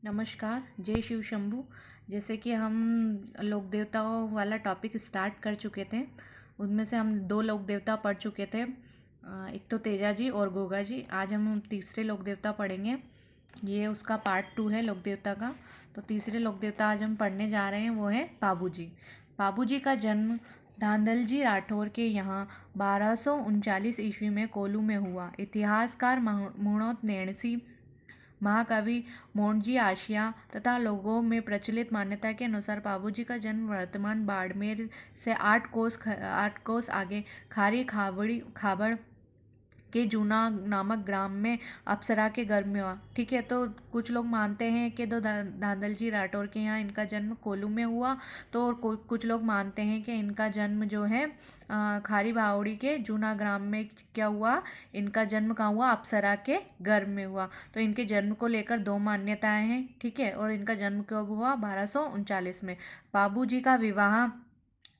नमस्कार, जय शिव शंभू। जैसे कि हम लोक देवताओं वाला टॉपिक स्टार्ट कर चुके थे, उनमें से हम 2 लोक देवता पढ़ चुके थे। एक तो तेजा जी और गोगा जी। आज हम तीसरे लोक देवता पढ़ेंगे। ये उसका पार्ट 2 है लोक देवता का। तो तीसरे लोक देवता आज हम पढ़ने जा रहे हैं, वो है पाबू जी। पाबू जी का जन्म धांधलजी राठौर के यहाँ 1239 ईस्वी में कोलू में हुआ। इतिहासकार मुणोत नेणसी, महाकवि मोंटजी आशिया तथा लोगों में प्रचलित मान्यता के अनुसार पाबूजी का जन्म वर्तमान बाड़मेर से 8 कोस आगे खारी खाबड़ के जूना नामक ग्राम में अप्सरा के गर्भ में हुआ। ठीक है, तो कुछ लोग मानते हैं कि धांधल जी राठौर के यहाँ इनका जन्म कोल्लू में हुआ। तो और कुछ लोग मानते हैं कि इनका जन्म जो है खारी बावड़ी के जूना ग्राम में क्या हुआ, इनका जन्म कहाँ हुआ, अप्सरा के गर्भ में हुआ। तो इनके जन्म को लेकर 2 मान्यताएं हैं। ठीक है, और इनका जन्म कब हुआ, 1239 में। बाबू जी का विवाह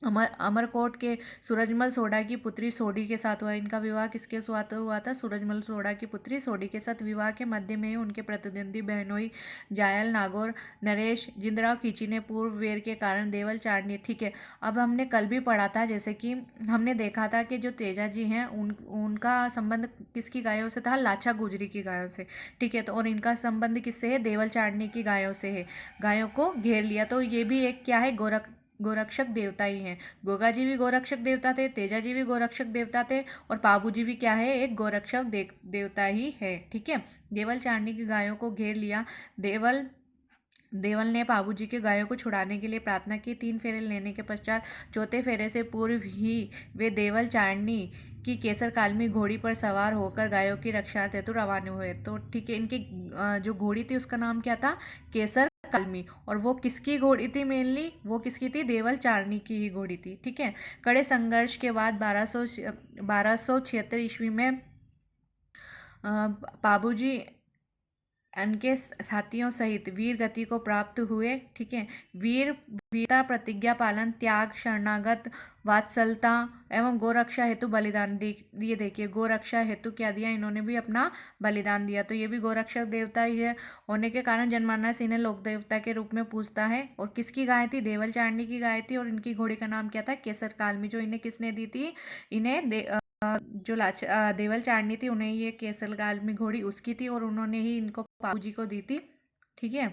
अमरकोट के सूरजमल सोडा की पुत्री सोडी के साथ हुआ। इनका विवाह किसके साथ हुआ था, सूरजमल सोडा की पुत्री सोडी के साथ। विवाह के मध्य में ही उनके प्रतिद्वंदी बहनोई जायल नागौर नरेश जिंदराव खींची ने पूर्व वेर के कारण देवल चाड़नी। ठीक है, अब हमने कल भी पढ़ा था, जैसे कि हमने देखा था कि जो तेजा जी हैं उनका संबंध किसकी गायों से था, लाछा गुजरी की गायों से। ठीक है, तो और इनका संबंध किससे है, देवल चाड़नी की गायों से है। गायों को घेर लिया, तो ये भी एक क्या है, गोरक्षक देवता ही हैं। गोगा जी भी गोरक्षक देवता थे, तेजा जी भी गोरक्षक देवता थे, और पाबू जी भी क्या है, एक गोरक्षक देवता ही है। ठीक है, देवल चांदी की गायों को घेर लिया। देवल ने पाबू जी के गायों को छुड़ाने के लिए प्रार्थना की। 3 फेरे लेने के पश्चात चौथे फेरे से पूर्व ही वे देवल चांदनी की केसर कालमी घोड़ी पर सवार होकर गायों की रक्षा हेतु रवाना हुए। तो ठीक है, इनकी जो घोड़ी थी उसका नाम क्या था, केसर कालमी। और वो किसकी घोड़ी थी, मेनली वो किसकी थी, देवल चारनी की ही घोड़ी थी। ठीक है, कड़े संघर्ष के बाद 1276 ईस्वी में पाबूजी उनके साथियों सहित वीर गति को प्राप्त हुए। ठीक है, वीरता, प्रतिज्ञा पालन, त्याग, शरणागत, वात्सलता एवं गोरक्षा हेतु बलिदान दिए। देखिए, गोरक्षा हेतु क्या दिया, इन्होंने भी अपना बलिदान दिया। तो ये भी गोरक्षक देवता ही है, होने के कारण जनमानस इन्हें लोक देवता के रूप में पूजता है। और किसकी गाय थी, देवल चांदनी की गाय थी, और इनकी घोड़ी का नाम क्या था, केसर कालमी। जो इन्हें किसने दी थी, इन्हें जो देवल चांदनी थी, उन्हें ये केसर कालमी घोड़ी उसकी थी, और उन्होंने ही इनको पापू जी को दी थी। ठीक है,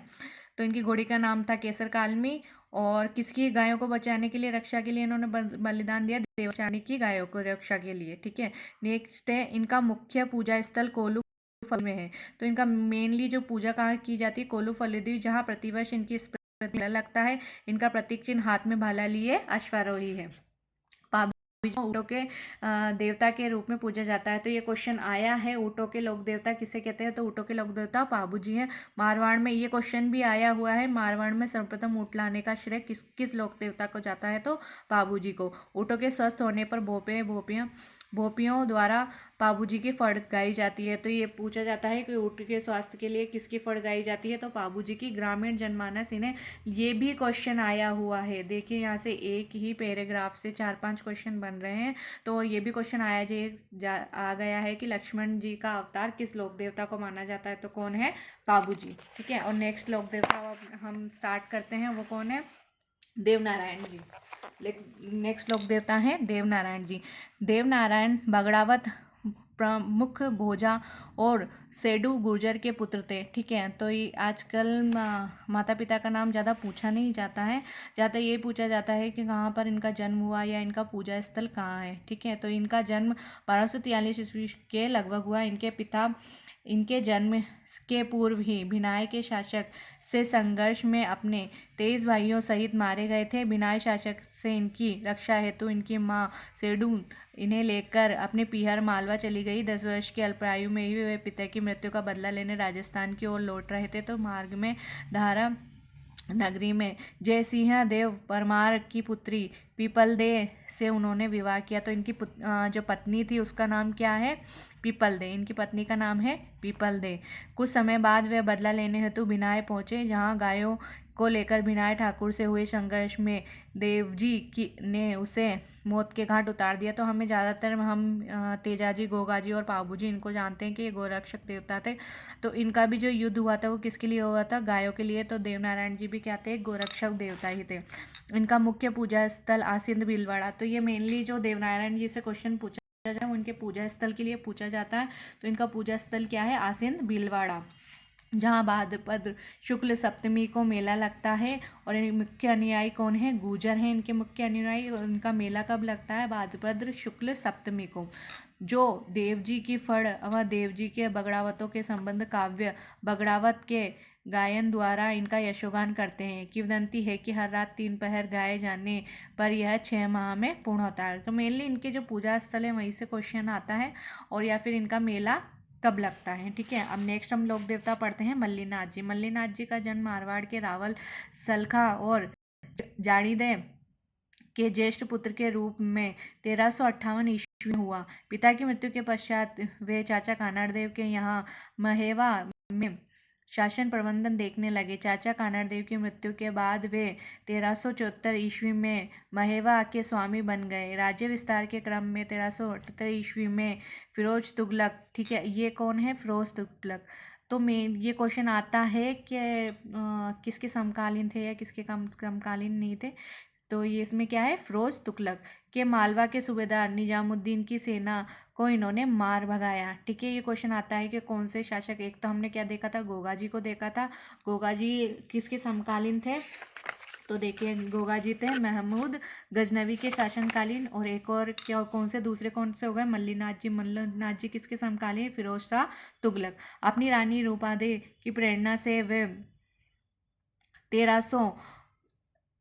तो इनकी घोड़ी का नाम था केसर कालमी। और किसकी गायों को बचाने के लिए, रक्षा के लिए इन्होंने बलिदान दिया, देवल चांदनी की गायों को रक्षा के लिए। ठीक है, नेक्स्ट है, इनका मुख्य पूजा स्थल कोलू फल में है। तो इनका मेनली जो पूजा कहाँ की जाती है, कोलू फलदेवी, जहाँ प्रतिवर्ष इनकी मेला लगता है। इनका प्रतीक चिन्ह हाथ में भाला लिए अश्वारोही है। ऊँटों के देवता के रूप में पूजा जाता है। तो ये क्वेश्चन आया है, ऊँटों के लोक देवता किसे कहते हैं, तो ऊँटों के लोक देवता पाबू जी हैं। मारवाड़ में ये क्वेश्चन भी आया हुआ है, मारवाड़ में सर्वप्रथम ऊँट लाने का श्रेय किस किस लोक देवता को जाता है, तो पाबू जी को। ऊँटों के स्वस्थ होने पर भोपियों द्वारा पाबू जी की फड़ गाई जाती है। तो ये पूछा जाता है कि ऊँट के स्वास्थ्य के लिए किसकी फड़ गाई जाती है, तो पाबू जी की। ग्रामीण जनमानस इन्हें, ये भी क्वेश्चन आया हुआ है। देखिए, यहाँ से एक ही पैराग्राफ से 4-5 क्वेश्चन बन रहे हैं। तो ये भी क्वेश्चन आ गया है कि लक्ष्मण जी का अवतार किस लोक देवता को माना जाता है, तो कौन है, पाबू जी। ठीक है, और नेक्स्ट लोक देवता हम स्टार्ट करते हैं, वो कौन है, देवनारायण जी। नेक्स्ट लोक देवता है देवनारायण जी। देवनारायण बगड़ावत प्रमुख भोजा और सेडू गुर्जर के पुत्र थे। ठीक है, तो ये आजकल माता पिता का नाम ज़्यादा पूछा नहीं जाता है, ज़्यादा ये पूछा जाता है कि कहाँ पर इनका जन्म हुआ या इनका पूजा स्थल कहाँ है। ठीक है, तो इनका जन्म 1243 ईस्वी के लगभग हुआ। इनके पिता इनके जन्म के पूर्व ही भिनाय के शासक से संघर्ष में अपने 23 भाइयों सहित मारे गए थे। भिनाय शासक से इनकी रक्षा हेतु इनकी माँ सेडू इन्हें लेकर अपने पीहर मालवा चली गई। 10 वर्ष की अल्पायु में ही वे पिता की मृत्यु का बदला लेने राजस्थान की ओर लौट रहे थे। तो मार्ग में धारा नगरी में जयसिंह देव परमार की पुत्री पीपल दे से उन्होंने विवाह किया। तो इनकी जो पत्नी थी उसका नाम क्या है, पीपल दे। इनकी पत्नी का नाम है पीपल दे। कुछ समय बाद वे बदला लेने हेतु भिनाय पहुंचे, जहां गायों को लेकर भिनाय ठाकुर से हुए संघर्ष में देवजी की ने उसे मौत के घाट उतार दिया। तो हमें ज़्यादातर हम तेजाजी, गोगाजी और पाबूजी इनको जानते हैं कि ये गोरक्षक देवता थे। तो इनका भी जो युद्ध हुआ था वो किसके लिए हुआ था? गायों के लिए। तो देवनारायण जी भी क्या थे? गोरक्षक देवता ही थे। इनका मुख्य पूजा स्थल आसीन भीलवाड़ा। तो ये मेनली जो देवनारायण जी से क्वेश्चन पूछा जाए उनके पूजा स्थल के लिए पूछा जाता है। तो इनका पूजा स्थल क्या है? आसीन भीलवाड़ा, जहाँ भाद्रपद शुक्ल सप्तमी को मेला लगता है। और मुख्य अनुयायी कौन है? गुर्जर हैं इनके मुख्य अनुयायी। इनका मेला कब लगता है? भाद्रपद शुक्ल सप्तमी को। जो देवजी की फड़ व देवजी के बगड़ावतों के संबंध काव्य बगड़ावत के गायन द्वारा इनका यशोगान करते हैं। किंवदंती है कि हर रात 3 पहर गाए जाने पर यह 6 माह में पूर्ण होता है। तो मेनली इनके जो पूजा स्थल है वहीं से क्वेश्चन आता है, और या फिर इनका मेला कब लगता है। ठीक है, अब नेक्स्ट हम लोक देवता पढ़ते हैं मल्लीनाथ जी। मल्लीनाथ जी का जन्म मारवाड़ के रावल सलखा और जाड़ीदे के ज्येष्ठ पुत्र के रूप में 1358 ईस्वी में हुआ। पिता की मृत्यु के पश्चात वे चाचा कानाड़देव के यहाँ महेवा में शासन प्रबंधन देखने लगे। चाचा कानाड़देव की मृत्यु के बाद वे 1374 ईस्वी में महेवा के स्वामी बन गए। राज्य विस्तार के क्रम में 1378 ईस्वी में फिरोज तुगलक, ठीक है, ये कौन है? फिरोज तुगलक। तो मेन ये क्वेश्चन आता है कि किसके समकालीन थे या किसके समकालीन नहीं थे। तो ये इसमें क्या है? फिरोज तुगलक के मालवा के सूबेदार निजामुद्दीन की सेना को इन्होंने मार भगाया। ठीक है, ये क्वेश्चन आता है कि कौन से शासक? एक तो हमने क्या देखा था? गोगाजी को देखा था। गोगाजी किसके समकालीन थे? तो देखिए, गोगाजी थे महमूद गजनवी के शासनकालीन। और एक और क्या, कौन से दूसरे कौन से हो गए? मल्लीनाथ जी। मल्लीनाथ जी किसके समकालीन? फिरोज शाह तुगलक। अपनी रानी रूपादे की प्रेरणा से वे 1300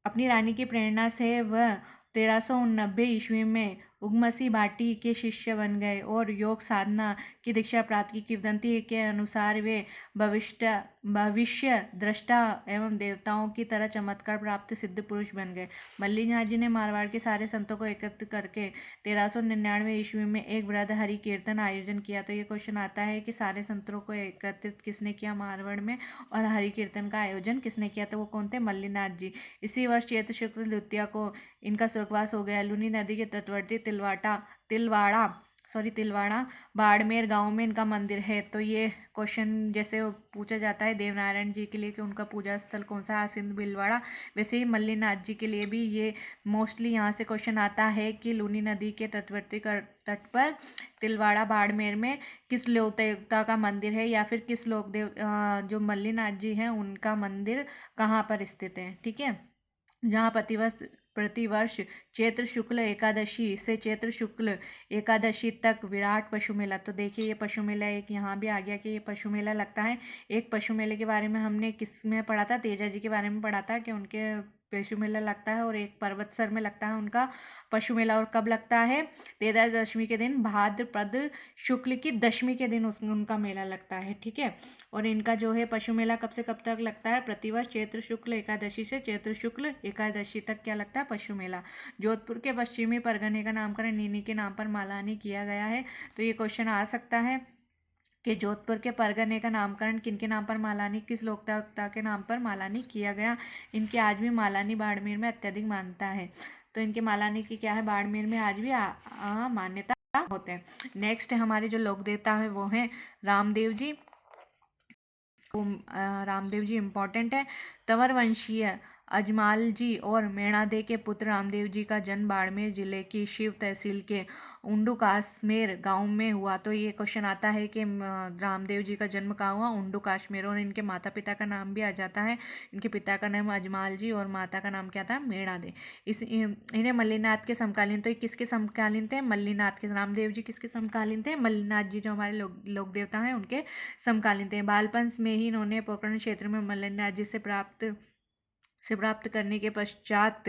अपनी रानी की प्रेरणा से वह 1389 ईस्वी में उगमसी बाटी के शिष्य बन गए और योग साधना की दीक्षा प्राप्त की। किंवदंती के अनुसार वे भविष्य दृष्टा एवं देवताओं की तरह चमत्कार प्राप्त सिद्ध पुरुष बन गए। मल्लीनाथ जी ने मारवाड़ के सारे संतों को एकत्रित करके 1399 ईस्वी में एक बृहद हरि कीर्तन आयोजन किया। तो ये क्वेश्चन आता है कि सारे संतों को एकत्रित किसने किया मारवाड़ में, और हरि कीर्तन का आयोजन किसने किया? तो वो कौन थे? मल्लीनाथ जी। इसी वर्ष चैत्र शुक्ल द्वितीया को इनका स्वर्गवास हो गया। लूनी नदी के तटवर्ती तिलवाड़ा बाड़मेर गांव में इनका मंदिर है। तो ये क्वेश्चन जैसे पूछा जाता है देवनारायण जी के लिए कि उनका पूजा स्थल कौन सा? आसीन भीलवाड़ा। वैसे ही मल्लीनाथ जी के लिए भी ये मोस्टली यहाँ से क्वेश्चन आता है कि लूनी नदी के तटवर्ती तट पर तिलवाड़ा बाड़मेर में किस लोक देवता का मंदिर है, या फिर किस लोक देव जो मल्लीनाथ जी हैं उनका मंदिर कहाँ पर स्थित है। ठीक है, जहाँ प्रतिवर्ष चैत्र शुक्ल एकादशी से चैत्र शुक्ल एकादशी तक विराट पशु मेला। तो देखिए, ये पशु मेला एक यहाँ भी आ गया कि ये पशु मेला लगता है। एक पशु मेले के बारे में हमने किस में पढ़ा था? तेजा जी के बारे में पढ़ा था कि उनके पशु मेला लगता है, और एक पर्वतसर में लगता है उनका पशु मेला। और कब लगता है? तेरह दशमी के दिन, भाद्रपद शुक्ल की दशमी के दिन उनका मेला लगता है। ठीक है, और इनका जो है पशु मेला कब से कब तक लगता है? प्रतिवर्ष चैत्र शुक्ल एकादशी से चैत्र शुक्ल एकादशी तक क्या लगता है? पशु मेला। जोधपुर के पश्चिमी परगने का नामकरण नीनी के नाम पर मालानी किया गया है। तो ये क्वेश्चन आ सकता है कि जोधपुर के परगने का नामकरण किनके नाम पर मालानी, किस लोक देवता के नाम पर मालानी किया गया? इनकी आज भी मालानी बाड़मेर में अत्यधिक मान्यता है। तो इनके मालानी की क्या है? बाड़मेर में आज भी मान्यता होते हैं। नेक्स्ट हमारे जो लोक देवता है वो हैं रामदेव जी। रामदेव जी इम्पोर्टेंट है। तंवर वंशीय अजमाल जी और मेणादे के पुत्र रामदेव जी का जन्म बाड़मेर जिले की शिव तहसील के उंडू काश्मीर गांव में हुआ। तो ये क्वेश्चन आता है कि रामदेव जी का जन्म कहाँ हुआ? उंडू काश्मीर। और इनके माता पिता का नाम भी आ जाता है। इनके पिता का नाम अजमाल जी और माता का नाम क्या था? मेणादे। इन्हें मल्लीनाथ के समकालीन। तो ये किसके समकालीन थे? मल्लीनाथ के। रामदेव जी किसके समकालीन थे? मल्लीनाथ जी जो हमारे लोक देवता हैं उनके समकालीन थे। बालपन में ही इन्होंने पोकरण क्षेत्र में मल्लीनाथ जी से प्राप्त करने के पश्चात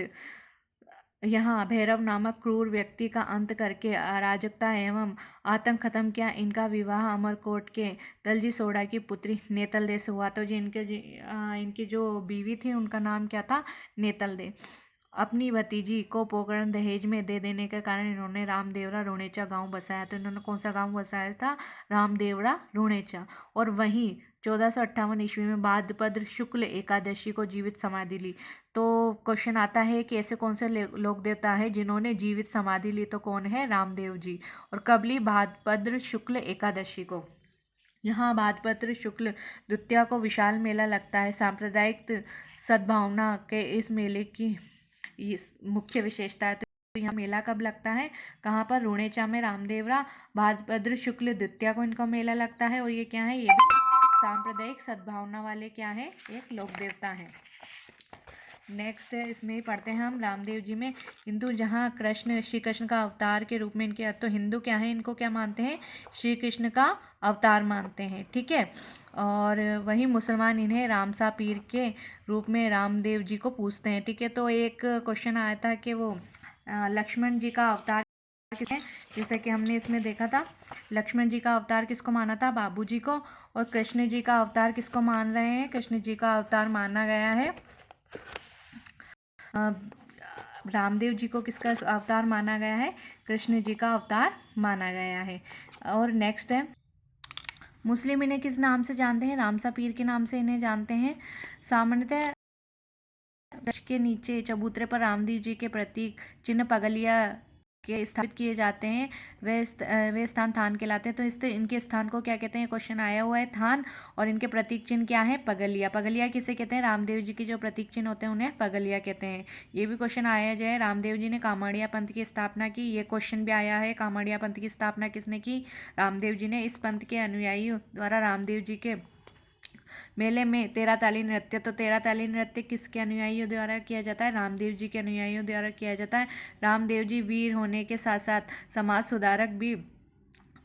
यहाँ भैरव नामक क्रूर व्यक्ति का अंत करके अराजकता एवं आतंक खत्म किया। इनका विवाह अमरकोट के दलजी सोडा की पुत्री नेतल दे से हुआ। तो इनकी जो बीवी थी उनका नाम क्या था? नेतल दे। अपनी भतीजी को पोकरण दहेज में दे देने के कारण इन्होंने रामदेवरा रोणेचा गांव बसाया। तो इन्होंने कौन सा गांव बसाया था? रामदेवरा रोणेचा। और वहीं 1458 ईस्वी में भाद्रपद शुक्ल एकादशी को जीवित समाधि ली। तो क्वेश्चन आता है कि ऐसे कौन से लोक देवता है जिन्होंने जीवित समाधि ली, तो कौन है? रामदेव जी। और कब ली? भाद्रपद शुक्ल एकादशी को। यहाँ भाद्रपद शुक्ल द्वितीया को विशाल मेला लगता है। सांप्रदायिक सद्भावना के इस मेले की मुख्य विशेषता है। तो यहाँ मेला कब लगता है? कहाँ पर? रुणेचा में रामदेवरा। भाद्रपद शुक्ल द्वितीया को इनका मेला लगता है। और ये क्या है? ये भी सांप्रदायिक सद्भावना वाले क्या है? एक लोक देवता है। नेक्स्ट है, इसमें ही पढ़ते हैं हम रामदेव जी में। हिंदू जहाँ श्री कृष्ण का अवतार के रूप में इनके, तो हिंदू क्या है? इनको क्या मानते हैं? श्री कृष्ण का अवतार मानते हैं, ठीक है। और वहीं मुसलमान इन्हें रामसा पीर के रूप में रामदेव जी को पूजते हैं, ठीक है। तो एक क्वेश्चन आया था कि वो लक्ष्मण जी का अवतार किस है? जैसे कि हमने इसमें देखा था, लक्ष्मण जी का अवतार किसको माना था? बाबू जी को। और कृष्ण जी का अवतार किसको मान रहे हैं? कृष्ण जी का अवतार माना गया है, रामदेव जी को किसका अवतार माना गया है? कृष्ण जी का अवतार माना गया है। और नेक्स्ट है, मुस्लिम इन्हें किस नाम से जानते हैं? रामसा पीर के नाम से इन्हें जानते हैं। सामान्यतः वृक्ष के नीचे चबूतरे पर रामदेव जी के प्रतीक चिन्ह पगलिया के स्थापित किए जाते हैं। वे स्थान थान कहलाते हैं। तो इनके स्थान को क्या कहते हैं? क्वेश्चन आया हुआ है, थान। और इनके प्रतीक चिन्ह क्या है? पगलिया। पगलिया किसे कहते हैं? रामदेव जी के जो प्रतीक चिन्ह होते हैं उन्हें पगलिया कहते हैं। ये भी क्वेश्चन आया जाए, रामदेव जी ने कामाड़िया पंथ की स्थापना की। ये क्वेश्चन भी आया है, कामाड़िया पंथ की स्थापना किसने की? रामदेव जी ने। इस पंथ के अनुयायियों द्वारा रामदेव जी के मेले में तेरह ताली नृत्य, तो तेरह ताली नृत्य किसके अनुयायियों द्वारा किया जाता है? रामदेव जी के अनुयायियों द्वारा किया जाता है। रामदेव जी वीर होने के साथ साथ समाज सुधारक भी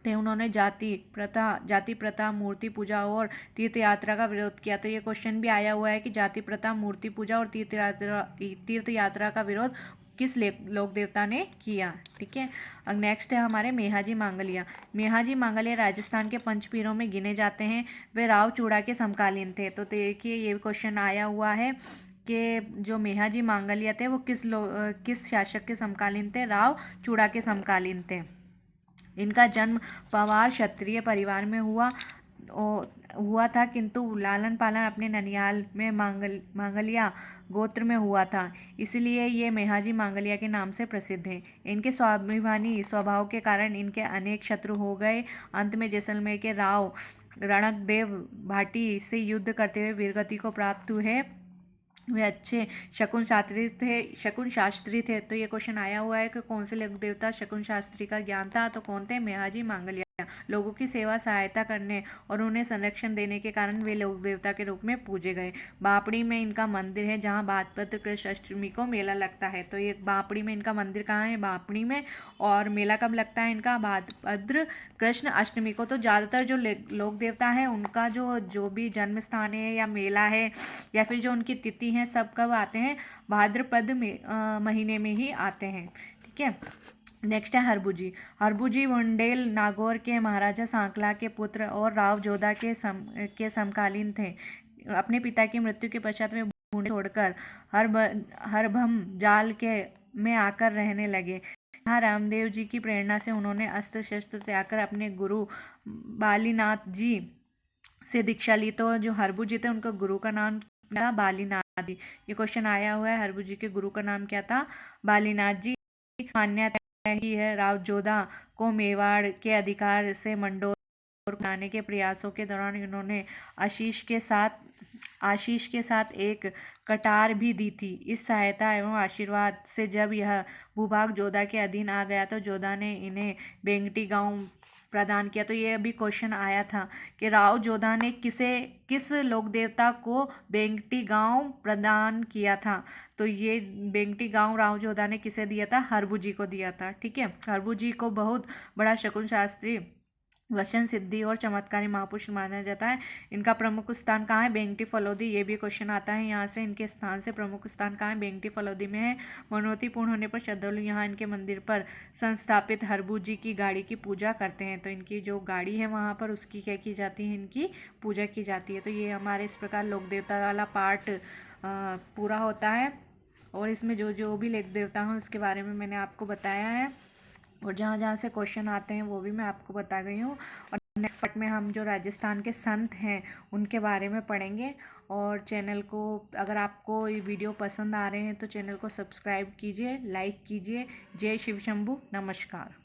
थे। उन्होंने जाति प्रथा, मूर्ति पूजा और तीर्थ यात्रा का विरोध किया। तो ये क्वेश्चन भी आया हुआ है कि जाति प्रथा, मूर्ति पूजा और तीर्थ यात्रा का विरोध किस लोक देवता ने किया, ठीक है। अब नेक्स्ट है हमारे मेहाजी मांगलिया। मेहाजी मांगलिया राजस्थान के पंचपीरों में गिने जाते हैं। वे राव चूड़ा के समकालीन थे। तो देखिए ये क्वेश्चन आया हुआ है कि जो मेहाजी मांगलिया थे वो किस शासक के समकालीन थे? राव चूड़ा के समकालीन थे। इनका जन्म पवार क्षत्रिय परिवार में हुआ था, किंतु लालन पालन अपने ननिहाल में मांगलिया गोत्र में हुआ था, इसलिए ये मेहाजी मांगलिया के नाम से प्रसिद्ध हैं। इनके स्वाभिमानी स्वभाव के कारण इनके अनेक शत्रु हो गए। अंत में जैसलमेर के राव रणकदेव भाटी से युद्ध करते हुए वीरगति को प्राप्त हुए। वे अच्छे शकुन शास्त्री थे। तो ये क्वेश्चन आया हुआ है कि कौन से लोक देवता शकुन शास्त्री का ज्ञान था? तो कौन थे? मेहाजी मांगलिया। लोगों की सेवा सहायता करने और उन्हें संरक्षण देने के कारण वे लोक देवता के रूप में पूजे गए। बापड़ी में इनका मंदिर है जहाँ भाद्रपद कृष्ण अष्टमी को मेला लगता है। तो ये बापड़ी में इनका मंदिर कहाँ है? बापड़ी में। और मेला कब लगता है इनका? भाद्रपद कृष्ण अष्टमी को। तो ज़्यादातर जो लोक देवता है उनका जो भी जन्म स्थान है या मेला है या फिर जो उनकी तिथि है, सब कब आते हैं? भाद्रपद महीने में ही आते हैं, ठीक है। नेक्स्ट है हरबुजी। हरबुजी बुंडेल नागौर के महाराजा सांकला के पुत्र और राव जोधा के समकालीन थे। अपने पिता की मृत्यु के पश्चात वे बुंडे छोड़कर हरभम जाल में आकर रहने लगे। यहाँ रामदेव जी की प्रेरणा से उन्होंने अस्त्र शस्त्र त्याग कर अपने गुरु बालीनाथ जी से दीक्षा ली। तो जो हरबुजी थे उनका गुरु का नाम था बालीनाथ जी। ये क्वेश्चन आया हुआ है, हरबुजी के गुरु का नाम क्या था? बालीनाथ जी। मान्यता ही है राव जोधा को मेवाड़ के अधिकार से मंडोर बनाने के प्रयासों के दौरान इन्होंने आशीष के साथ एक कटार भी दी थी। इस सहायता एवं आशीर्वाद से जब यह भूभाग जोधा के अधीन आ गया तो जोधा ने इन्हें बेंगटी गांव प्रदान किया। तो ये अभी क्वेश्चन आया था कि राव जोधा ने किस लोक देवता को बेंगटी गांव प्रदान किया था? तो ये बेंगटी गांव राव जोधा ने किसे दिया था? हरबुजी को दिया था, ठीक है। हरबुजी को बहुत बड़ा शकुन शास्त्री, वचन सिद्धि और चमत्कारी महापुरुष माना जाता है। इनका प्रमुख स्थान कहाँ है? बेंगटी फलोदी। ये भी क्वेश्चन आता है यहाँ से, इनके स्थान से प्रमुख स्थान कहाँ है? बेंगटी फलोदी में है। मनोती पूर्ण होने पर श्रद्धालु यहाँ इनके मंदिर पर संस्थापित हरबुजी की गाड़ी की पूजा करते हैं। तो इनकी जो गाड़ी है वहाँ पर उसकी क्या की जाती है? इनकी पूजा की जाती है। तो ये हमारे इस प्रकार लोक देवता वाला पार्ट पूरा होता है। और इसमें जो भी लोक देवता हैं उसके बारे में मैंने आपको बताया है। और जहाँ जहाँ से क्वेश्चन आते हैं वो भी मैं आपको बता गई हूँ। और नेक्स्ट पार्ट में हम जो राजस्थान के संत हैं उनके बारे में पढ़ेंगे। और चैनल को, अगर आपको ये वीडियो पसंद आ रहे हैं तो चैनल को सब्सक्राइब कीजिए, लाइक कीजिए। जय शिव शंभू, नमस्कार।